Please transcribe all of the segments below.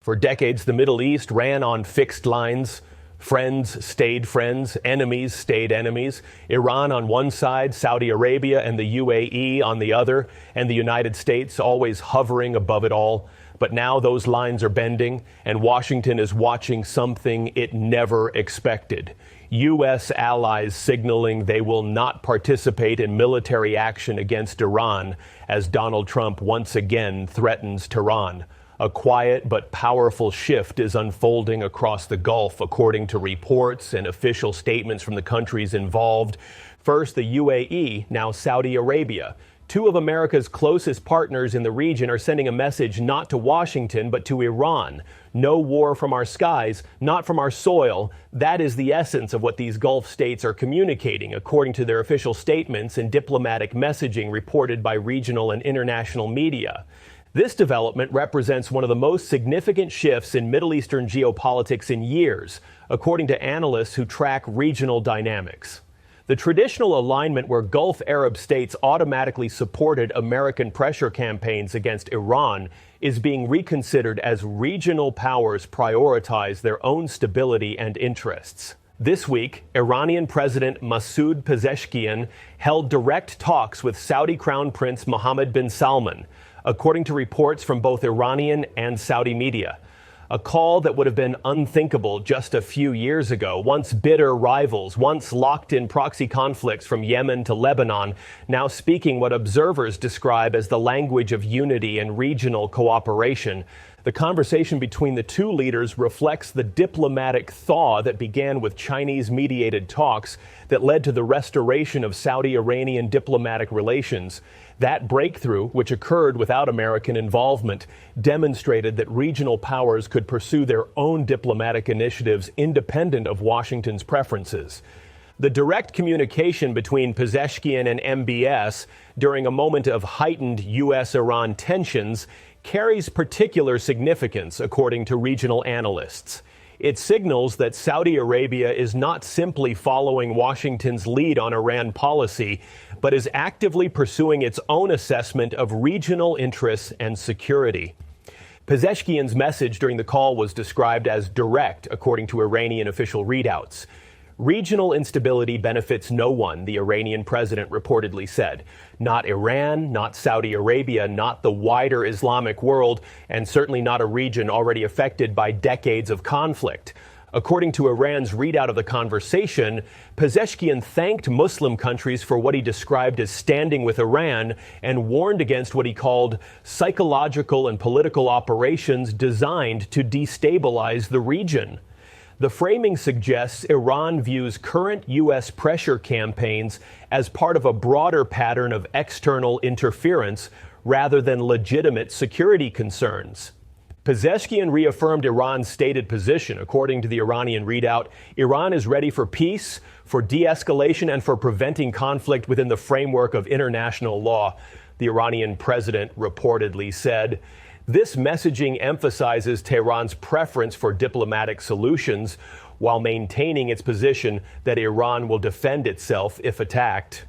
For decades, the Middle East ran on fixed lines. Friends stayed friends, enemies stayed enemies. Iran on one side, Saudi Arabia and the UAE on the other, and the United States always hovering above it all. But now those lines are bending, and Washington is watching something it never expected. U.S. allies signaling they will not participate in military action against Iran as Donald Trump once again threatens Tehran. A quiet but powerful shift is unfolding across the Gulf, according to reports and official statements from the countries involved. First, the UAE, now Saudi Arabia. Two of America's closest partners in the region are sending a message not to Washington, but to Iran. No war from our skies, not from our soil. That is the essence of what these Gulf states are communicating, according to their official statements and diplomatic messaging reported by regional and international media. This development represents one of the most significant shifts in Middle Eastern geopolitics in years, according to analysts who track regional dynamics. The traditional alignment where Gulf Arab states automatically supported American pressure campaigns against Iran is being reconsidered as regional powers prioritize their own stability and interests. This week, Iranian President Masoud Pezeshkian held direct talks with Saudi Crown Prince Mohammed bin Salman, according to reports from both Iranian and Saudi media. A call that would have been unthinkable just a few years ago. Once bitter rivals, once locked in proxy conflicts from Yemen to Lebanon, now speaking what observers describe as the language of unity and regional cooperation. The conversation between the two leaders reflects the diplomatic thaw that began with Chinese-mediated talks that led to the restoration of Saudi-Iranian diplomatic relations. That breakthrough, which occurred without American involvement, demonstrated that regional powers could pursue their own diplomatic initiatives independent of Washington's preferences. The direct communication between Pezeshkian and MBS during a moment of heightened U.S.-Iran tensions carries particular significance, according to regional analysts. It signals that Saudi Arabia is not simply following Washington's lead on Iran policy, but is actively pursuing its own assessment of regional interests and security. Pezeshkian's message during the call was described as direct, according to Iranian official readouts. Regional instability benefits no one, the Iranian president reportedly said. Not Iran, not Saudi Arabia, not the wider Islamic world, and certainly not a region already affected by decades of conflict. According to Iran's readout of the conversation, Pezeshkian thanked Muslim countries for what he described as standing with Iran and warned against what he called psychological and political operations designed to destabilize the region. The framing suggests Iran views current U.S. pressure campaigns as part of a broader pattern of external interference rather than legitimate security concerns. Pezeshkian reaffirmed Iran's stated position. According to the Iranian readout, Iran is ready for peace, for de-escalation, and for preventing conflict within the framework of international law, the Iranian president reportedly said. This messaging emphasizes Tehran's preference for diplomatic solutions while maintaining its position that Iran will defend itself if attacked.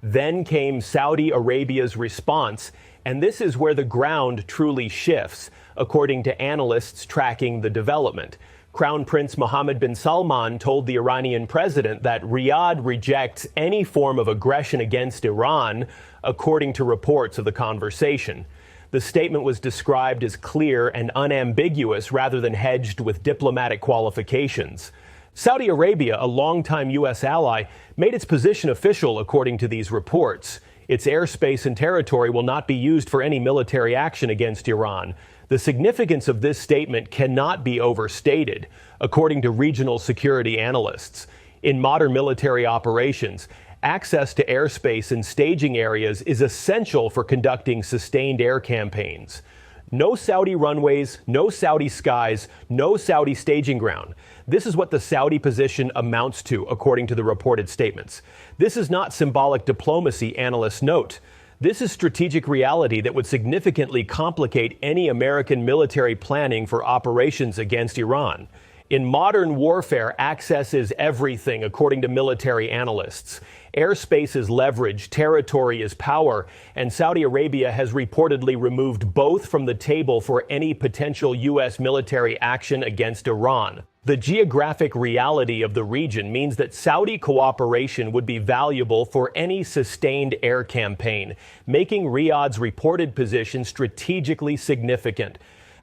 Then came Saudi Arabia's response, and this is where the ground truly shifts, according to analysts tracking the development. Crown Prince Mohammed bin Salman told the Iranian president that Riyadh rejects any form of aggression against Iran, according to reports of the conversation. The statement was described as clear and unambiguous rather than hedged with diplomatic qualifications. Saudi Arabia, a longtime U.S. ally, made its position official according to these reports. Its airspace and territory will not be used for any military action against Iran. The significance of this statement cannot be overstated, according to regional security analysts. In modern military operations, access to airspace and staging areas is essential for conducting sustained air campaigns. No Saudi runways, no Saudi skies, no Saudi staging ground. This is what the Saudi position amounts to, according to the reported statements. This is not symbolic diplomacy, analysts note. This is strategic reality that would significantly complicate any American military planning for operations against Iran. In modern warfare, access is everything, according to military analysts. Airspace is leverage, territory is power, and Saudi Arabia has reportedly removed both from the table for any potential U.S. military action against Iran. The geographic reality of the region means that Saudi cooperation would be valuable for any sustained air campaign, making Riyadh's reported position strategically significant.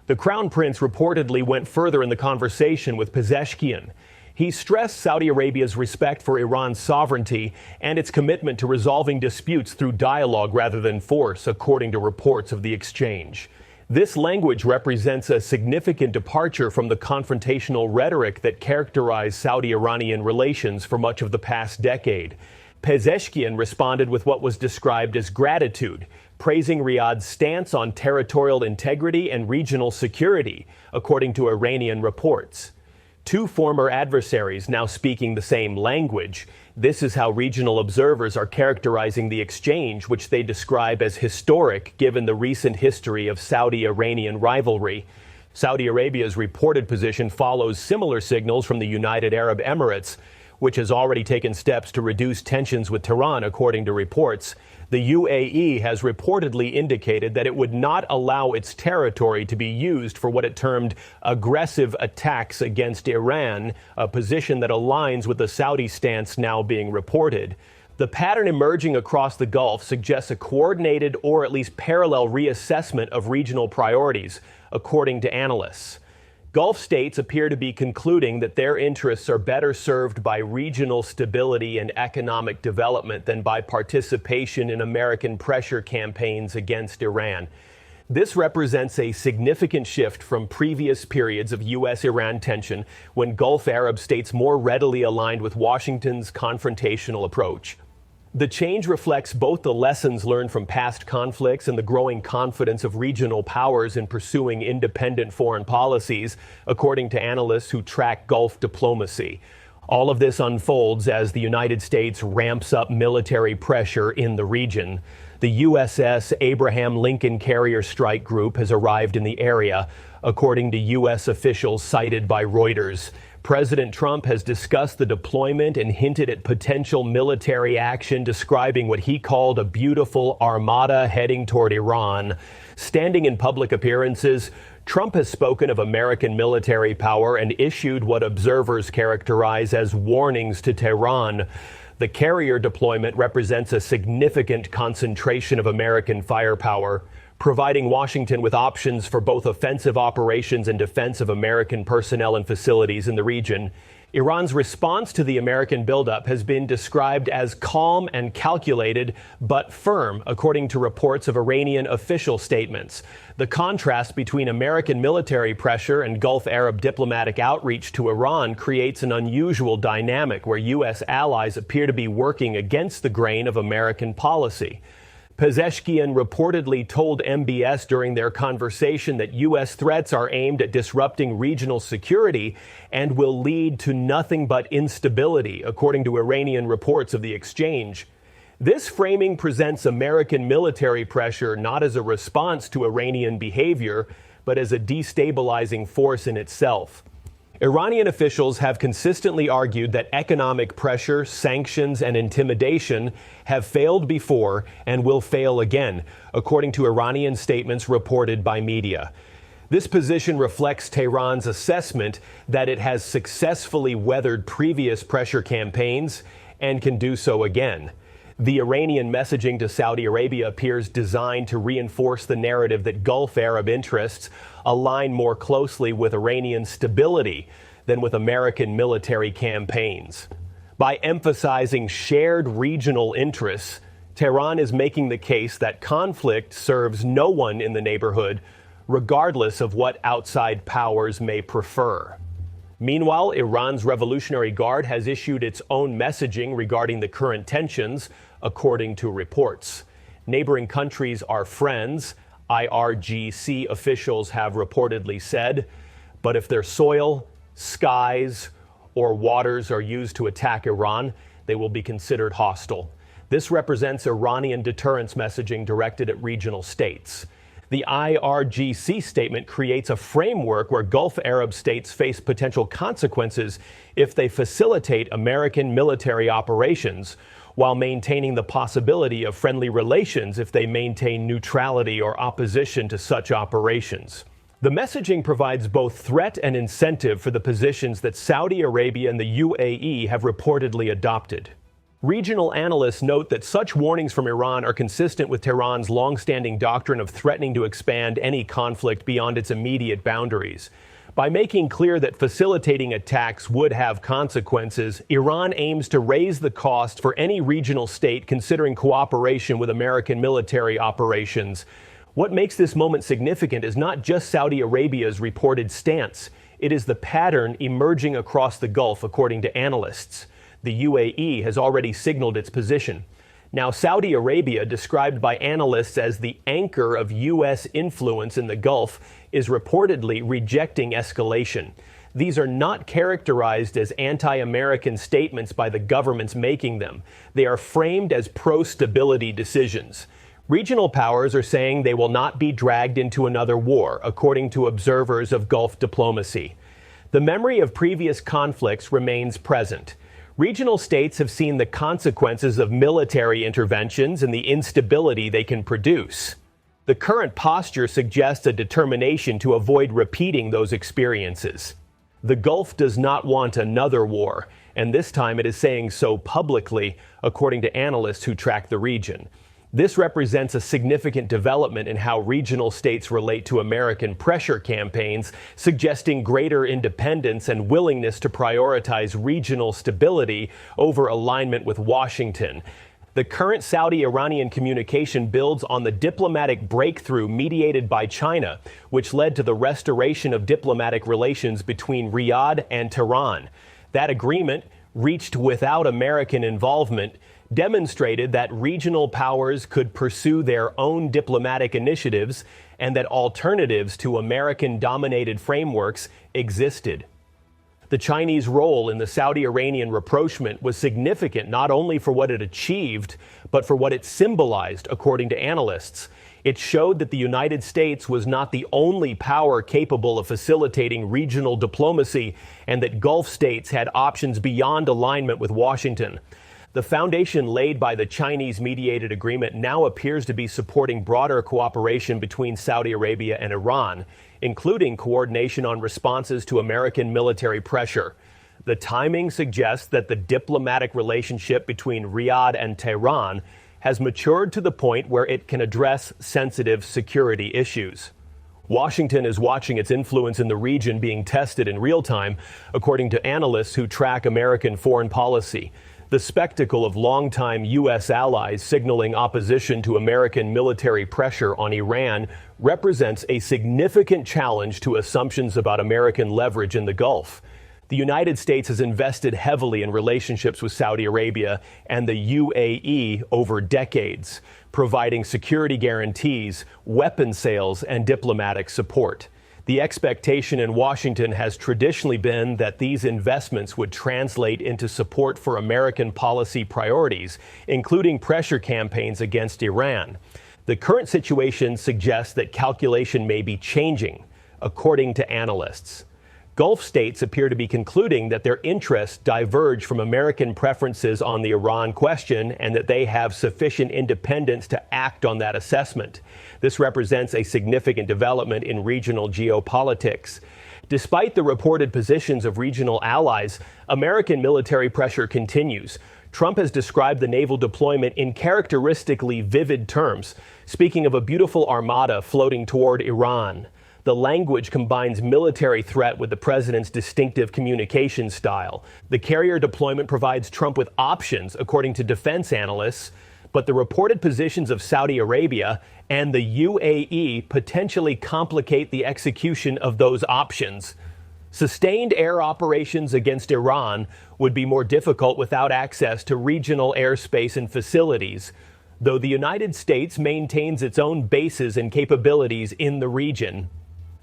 The Crown Prince reportedly went further in the conversation with Pezeshkian. He stressed Saudi Arabia's respect for Iran's sovereignty and its commitment to resolving disputes through dialogue rather than force, according to reports of the exchange. This language represents a significant departure from the confrontational rhetoric that characterized Saudi-Iranian relations for much of the past decade. Pezeshkian responded with what was described as gratitude, praising Riyadh's stance on territorial integrity and regional security, according to Iranian reports. Two former adversaries now speaking the same language. This is how regional observers are characterizing the exchange, which they describe as historic given the recent history of Saudi-Iranian rivalry. Saudi Arabia's reported position follows similar signals from the United Arab Emirates, which has already taken steps to reduce tensions with Tehran, according to reports. The UAE has reportedly indicated that it would not allow its territory to be used for what it termed aggressive attacks against Iran, a position that aligns with the Saudi stance now being reported. The pattern emerging across the Gulf suggests a coordinated or at least parallel reassessment of regional priorities, according to analysts. Gulf states appear to be concluding that their interests are better served by regional stability and economic development than by participation in American pressure campaigns against Iran. This represents a significant shift from previous periods of U.S.-Iran tension when Gulf Arab states more readily aligned with Washington's confrontational approach. The change reflects both the lessons learned from past conflicts and the growing confidence of regional powers in pursuing independent foreign policies, according to analysts who track Gulf diplomacy. All of this unfolds as the United States ramps up military pressure in the region. The USS Abraham Lincoln carrier strike group has arrived in the area, according to U.S. officials cited by Reuters. President Trump has discussed the deployment and hinted at potential military action, describing what he called a beautiful armada heading toward Iran. Standing in public appearances, Trump has spoken of American military power and issued what observers characterize as warnings to Tehran. The carrier deployment represents a significant concentration of American firepower, providing Washington with options for both offensive operations and defense of American personnel and facilities in the region. Iran's response to the American buildup has been described as calm and calculated, but firm, according to reports of Iranian official statements. The contrast between American military pressure and Gulf Arab diplomatic outreach to Iran creates an unusual dynamic where U.S. allies appear to be working against the grain of American policy. Pezeshkian reportedly told MBS during their conversation that U.S. threats are aimed at disrupting regional security and will lead to nothing but instability, according to Iranian reports of the exchange. This framing presents American military pressure not as a response to Iranian behavior, but as a destabilizing force in itself. Iranian officials have consistently argued that economic pressure, sanctions, and intimidation have failed before and will fail again, according to Iranian statements reported by media. This position reflects Tehran's assessment that it has successfully weathered previous pressure campaigns and can do so again. The Iranian messaging to Saudi Arabia appears designed to reinforce the narrative that Gulf Arab interests align more closely with Iranian stability than with American military campaigns. By emphasizing shared regional interests, Tehran is making the case that conflict serves no one in the neighborhood, regardless of what outside powers may prefer. Meanwhile, Iran's Revolutionary Guard has issued its own messaging regarding the current tensions, according to reports. Neighboring countries are friends, IRGC officials have reportedly said, but if their soil, skies, or waters are used to attack Iran, they will be considered hostile. This represents Iranian deterrence messaging directed at regional states. The IRGC statement creates a framework where Gulf Arab states face potential consequences if they facilitate American military operations, while maintaining the possibility of friendly relations if they maintain neutrality or opposition to such operations. The messaging provides both threat and incentive for the positions that Saudi Arabia and the UAE have reportedly adopted. Regional analysts note that such warnings from Iran are consistent with Tehran's long-standing doctrine of threatening to expand any conflict beyond its immediate boundaries. By making clear that facilitating attacks would have consequences, Iran aims to raise the cost for any regional state considering cooperation with American military operations. What makes this moment significant is not just Saudi Arabia's reported stance. It is the pattern emerging across the Gulf, according to analysts. The UAE has already signaled its position. Now, Saudi Arabia, described by analysts as the anchor of U.S. influence in the Gulf, is reportedly rejecting escalation. These are not characterized as anti-American statements by the governments making them. They are framed as pro-stability decisions. Regional powers are saying they will not be dragged into another war, according to observers of Gulf diplomacy. The memory of previous conflicts remains present. Regional states have seen the consequences of military interventions and the instability they can produce. The current posture suggests a determination to avoid repeating those experiences. The Gulf does not want another war, and this time it is saying so publicly, according to analysts who track the region. This represents a significant development in how regional states relate to American pressure campaigns, suggesting greater independence and willingness to prioritize regional stability over alignment with Washington. The current Saudi-Iranian communication builds on the diplomatic breakthrough mediated by China, which led to the restoration of diplomatic relations between Riyadh and Tehran. That agreement, reached without American involvement, demonstrated that regional powers could pursue their own diplomatic initiatives and that alternatives to American-dominated frameworks existed. The Chinese role in the Saudi-Iranian rapprochement was significant not only for what it achieved, but for what it symbolized, according to analysts. It showed that the United States was not the only power capable of facilitating regional diplomacy and that Gulf states had options beyond alignment with Washington. The foundation laid by the Chinese-mediated agreement now appears to be supporting broader cooperation between Saudi Arabia and Iran, including coordination on responses to American military pressure. The timing suggests that the diplomatic relationship between Riyadh and Tehran has matured to the point where it can address sensitive security issues. Washington is watching its influence in the region being tested in real time, according to analysts who track American foreign policy. The spectacle of longtime U.S. allies signaling opposition to American military pressure on Iran represents a significant challenge to assumptions about American leverage in the Gulf. The United States has invested heavily in relationships with Saudi Arabia and the UAE over decades, providing security guarantees, weapon sales, and diplomatic support. The expectation in Washington has traditionally been that these investments would translate into support for American policy priorities, including pressure campaigns against Iran. The current situation suggests that calculation may be changing, according to analysts. Gulf states appear to be concluding that their interests diverge from American preferences on the Iran question and that they have sufficient independence to act on that assessment. This represents a significant development in regional geopolitics. Despite the reported positions of regional allies, American military pressure continues. Trump has described the naval deployment in characteristically vivid terms, speaking of a beautiful armada floating toward Iran. The language combines military threat with the president's distinctive communication style. The carrier deployment provides Trump with options, according to defense analysts, but the reported positions of Saudi Arabia and the UAE potentially complicate the execution of those options. Sustained air operations against Iran would be more difficult without access to regional airspace and facilities, though the United States maintains its own bases and capabilities in the region.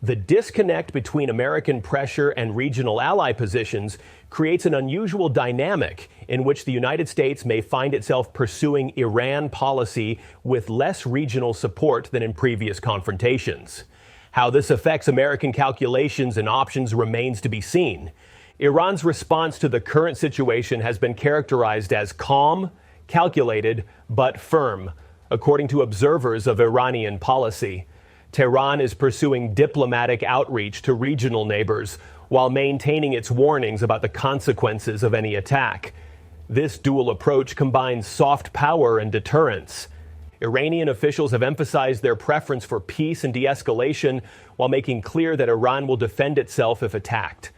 The disconnect between American pressure and regional ally positions creates an unusual dynamic in which the United States may find itself pursuing Iran policy with less regional support than in previous confrontations. How this affects American calculations and options remains to be seen. Iran's response to the current situation has been characterized as calm, calculated, but firm, according to observers of Iranian policy. Tehran is pursuing diplomatic outreach to regional neighbors while maintaining its warnings about the consequences of any attack. This dual approach combines soft power and deterrence. Iranian officials have emphasized their preference for peace and de-escalation while making clear that Iran will defend itself if attacked.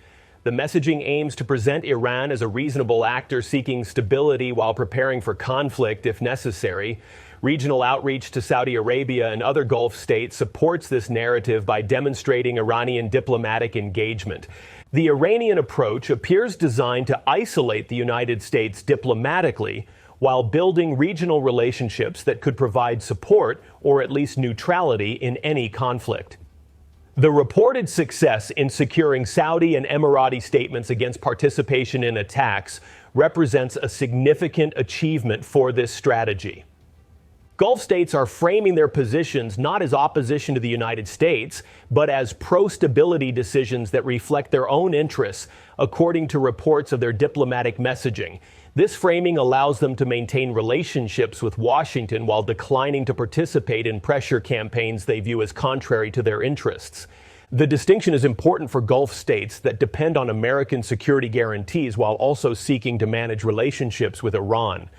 The messaging aims to present Iran as a reasonable actor seeking stability while preparing for conflict if necessary. Regional outreach to Saudi Arabia and other Gulf states supports this narrative by demonstrating Iranian diplomatic engagement. The Iranian approach appears designed to isolate the United States diplomatically while building regional relationships that could provide support or at least neutrality in any conflict. The reported success in securing Saudi and Emirati statements against participation in attacks represents a significant achievement for this strategy. Gulf states are framing their positions not as opposition to the United States, but as pro-stability decisions that reflect their own interests, according to reports of their diplomatic messaging. This framing allows them to maintain relationships with Washington while declining to participate in pressure campaigns they view as contrary to their interests. The distinction is important for Gulf states that depend on American security guarantees while also seeking to manage relationships with Iran.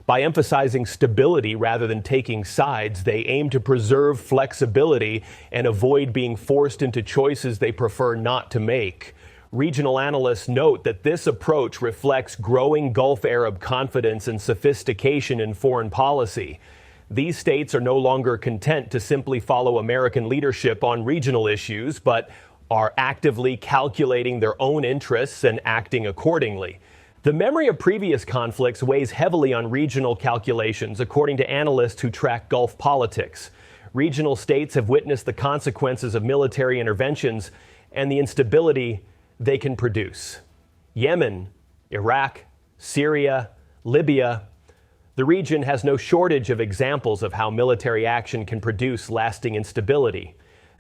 By emphasizing stability rather than taking sides, they aim to preserve flexibility and avoid being forced into choices they prefer not to make. Regional analysts note that this approach reflects growing Gulf Arab confidence and sophistication in foreign policy. These states are no longer content to simply follow American leadership on regional issues, but are actively calculating their own interests and acting accordingly. The memory of previous conflicts weighs heavily on regional calculations, according to analysts who track Gulf politics. Regional states have witnessed the consequences of military interventions and the instability they can produce. Yemen, Iraq, Syria, Libya. The region has no shortage of examples of how military action can produce lasting instability.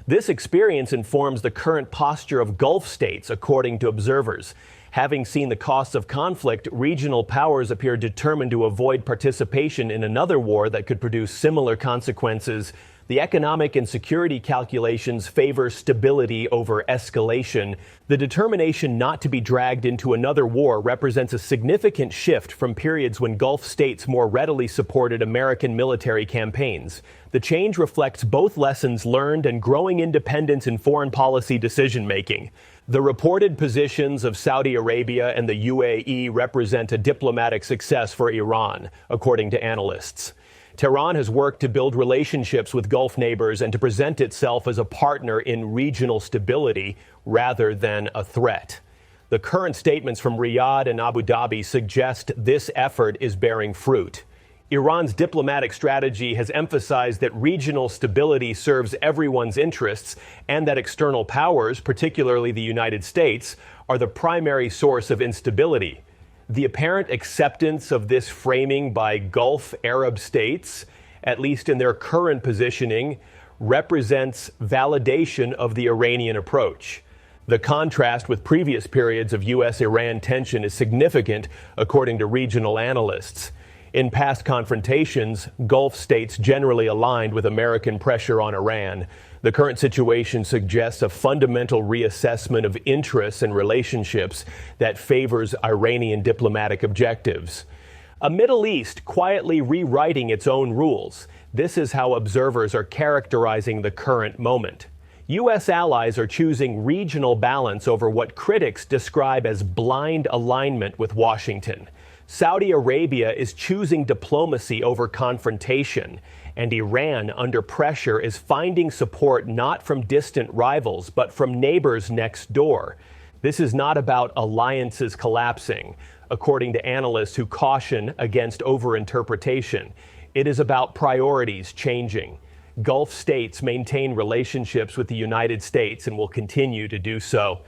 This experience informs the current posture of Gulf states, according to observers. Having seen the costs of conflict, regional powers appear determined to avoid participation in another war that could produce similar consequences. The economic and security calculations favor stability over escalation. The determination not to be dragged into another war represents a significant shift from periods when Gulf states more readily supported American military campaigns. The change reflects both lessons learned and growing independence in foreign policy decision-making. The reported positions of Saudi Arabia and the UAE represent a diplomatic success for Iran, according to analysts. Tehran has worked to build relationships with Gulf neighbors and to present itself as a partner in regional stability rather than a threat. The current statements from Riyadh and Abu Dhabi suggest this effort is bearing fruit. Iran's diplomatic strategy has emphasized that regional stability serves everyone's interests and that external powers, particularly the United States, are the primary source of instability. The apparent acceptance of this framing by Gulf Arab states, at least in their current positioning, represents validation of the Iranian approach. The contrast with previous periods of U.S.-Iran tension is significant, according to regional analysts. In past confrontations, Gulf states generally aligned with American pressure on Iran. The current situation suggests a fundamental reassessment of interests and relationships that favors Iranian diplomatic objectives. A Middle East quietly rewriting its own rules. This is how observers are characterizing the current moment. U.S. allies are choosing regional balance over what critics describe as blind alignment with Washington. Saudi Arabia is choosing diplomacy over confrontation, and Iran, under pressure, is finding support not from distant rivals, but from neighbors next door. This is not about alliances collapsing, according to analysts who caution against overinterpretation. It is about priorities changing. Gulf states maintain relationships with the United States and will continue to do so.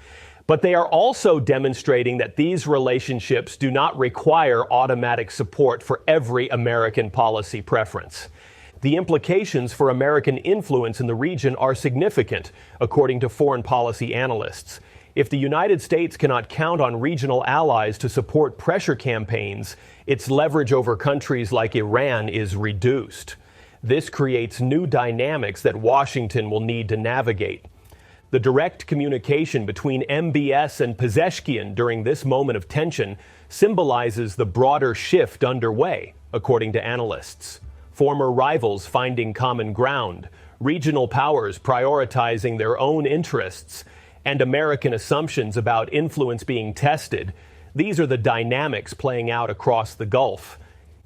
But they are also demonstrating that these relationships do not require automatic support for every American policy preference. The implications for American influence in the region are significant, according to foreign policy analysts. If the United States cannot count on regional allies to support pressure campaigns, its leverage over countries like Iran is reduced. This creates new dynamics that Washington will need to navigate. The direct communication between MBS and Pezeshkian during this moment of tension symbolizes the broader shift underway, according to analysts. Former rivals finding common ground, regional powers prioritizing their own interests, and American assumptions about influence being tested. These are the dynamics playing out across the Gulf.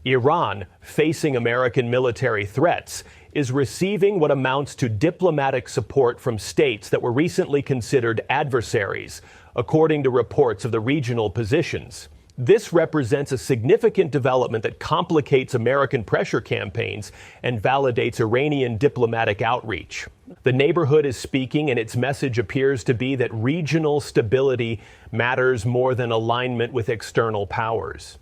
Iran, facing American military threats, is receiving what amounts to diplomatic support from states that were recently considered adversaries, according to reports of the regional positions. This represents a significant development that complicates American pressure campaigns and validates Iranian diplomatic outreach. The neighborhood is speaking, and its message appears to be that regional stability matters more than alignment with external powers.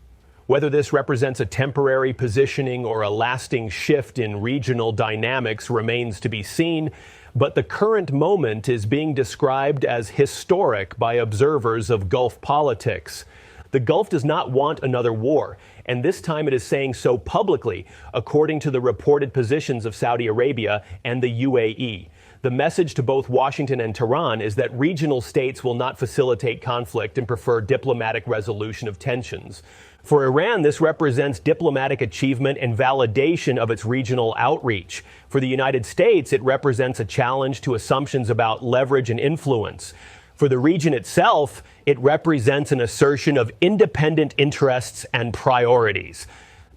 Whether this represents a temporary positioning or a lasting shift in regional dynamics remains to be seen, but the current moment is being described as historic by observers of Gulf politics. The Gulf does not want another war, and this time it is saying so publicly, according to the reported positions of Saudi Arabia and the UAE. The message to both Washington and Tehran is that regional states will not facilitate conflict and prefer diplomatic resolution of tensions. For Iran, this represents diplomatic achievement and validation of its regional outreach. For the United States, it represents a challenge to assumptions about leverage and influence. For the region itself, it represents an assertion of independent interests and priorities.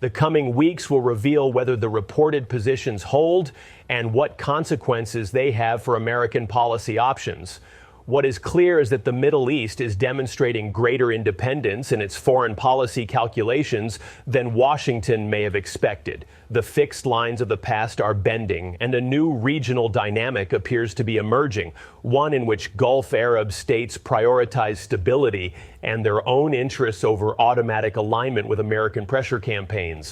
The coming weeks will reveal whether the reported positions hold and what consequences they have for American policy options. What is clear is that the Middle East is demonstrating greater independence in its foreign policy calculations than Washington may have expected. The fixed lines of the past are bending, and a new regional dynamic appears to be emerging, one in which Gulf Arab states prioritize stability and their own interests over automatic alignment with American pressure campaigns.